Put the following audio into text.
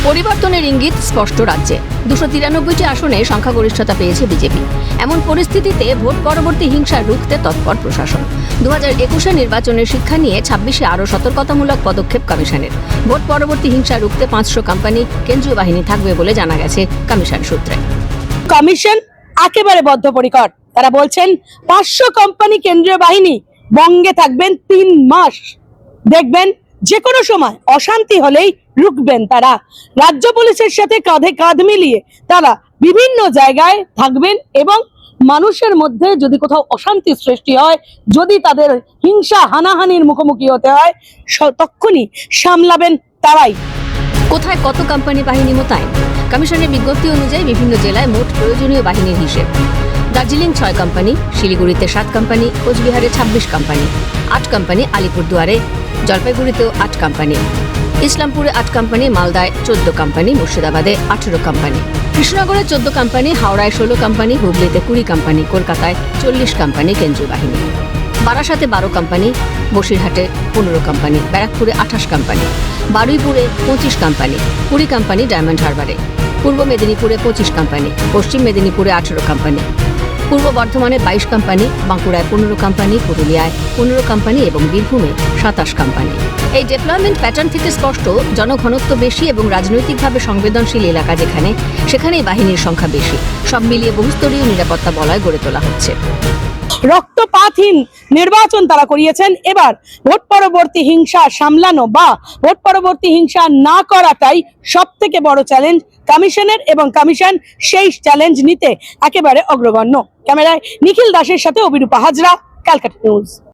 পরিবর্তনের ইঙ্গিত স্পষ্ট রাজ্যে 293টি আসনে সংখ্যাগরিষ্ঠতা পেয়েছে বিজেপি। এমন পরিস্থিতিতে ভোট পরবর্তী হিংসা রুখতে তৎপর প্রশাসন। 2021 নির্বাচনের শিক্ষা নিয়ে 26-এ আরও সতর্কতামূলক পদক্ষেপ কমিশনের। ভোট পরবর্তী হিংসা রুখতে 500 কোম্পানি কেন্দ্রীয় বাহিনী থাকবে বলে জানা গেছে কমিশন সূত্রে। কমিশন একেবারে বদ্ধপরিকর। তারা বলছেন 500 কোম্পানি কেন্দ্রীয় বাহিনী বঙ্গে থাকবেন 3 মাস। দেখবেন যে কোনো সময় অশান্তি হলেই রুখবেন তারা। রাজ্য পুলিশের সাথে কাঁধে কাঁধ মিলিয়ে তারা বিভিন্ন জায়গায় থাকবেন এবং মানুষের মধ্যে যদি কোথাও অশান্তি সৃষ্টি হয়, যদি তাদের হিংসা হানাহানির মুখোমুখি হতে হয়, তখনই সামলাবেন তারাই। কোথায় কত কোম্পানি বাহিনী মোতায়েন? কমিশনের বিজ্ঞপ্তি অনুযায়ী বিভিন্ন জেলায় মোট প্রয়োজনীয় বাহিনীর হিসেব। দার্জিলিং 6 কোম্পানি, শিলিগুড়িতে 7 কোম্পানি, কোচবিহারে 26 কোম্পানি, 8 কোম্পানি আলিপুরদুয়ারে, জলপাইগুড়িতেও 8 কোম্পানি, ইসলামপুরে 8 কোম্পানি, মালদায় 14 কোম্পানি, মুর্শিদাবাদে 18 কোম্পানি, কৃষ্ণনগরে 14 কোম্পানি, হাওড়ায় 16 কোম্পানি, হুগলিতে 20 কোম্পানি, কলকাতায় 40 কোম্পানি কেন্দ্রীয় বাহিনী, বারাসাতে 12 কোম্পানি, বসিরহাটে 15 কোম্পানি, ব্যারাকপুরে 28 কোম্পানি, বারুইপুরে 25 কোম্পানি, 20 কোম্পানি ডায়মন্ড হারবারে, পূর্ব মেদিনীপুরে 25 কোম্পানি, পশ্চিম মেদিনীপুরে 18 কোম্পানি, পূর্ব বর্ধমানে 22 কোম্পানি, বাঁকুড়ায় 15 কোম্পানি, পুরুলিয়ায় 15 কোম্পানি এবং বীরভূমে 27 কোম্পানি। এই ডেপ্লয়মেন্ট প্যাটার্ন থেকে স্পষ্ট, জনঘনত্ব বেশি এবং রাজনৈতিকভাবে সংবেদনশীল এলাকা যেখানে, সেখানেই বাহিনীর সংখ্যা বেশি। সব মিলিয়ে বহুস্তরীয় নিরাপত্তা বলয় গড়ে তোলা হচ্ছে। রক্তপাতহীন নির্বাচন তারা করিয়েছেন। এবার ভোট পরবর্তী হিংসা সামলানো বা ভোট পরবর্তী হিংসা না করাটাই সব থেকে বড় চ্যালেঞ্জ কমিশনের, এবং কমিশন সেই চ্যালেঞ্জ নিতে একেবারে অগ্রগণ্য। ক্যামেরায় নিখিল দাসের সাথে অভিরূপা হাজরা, ক্যালকাটা নিউজ।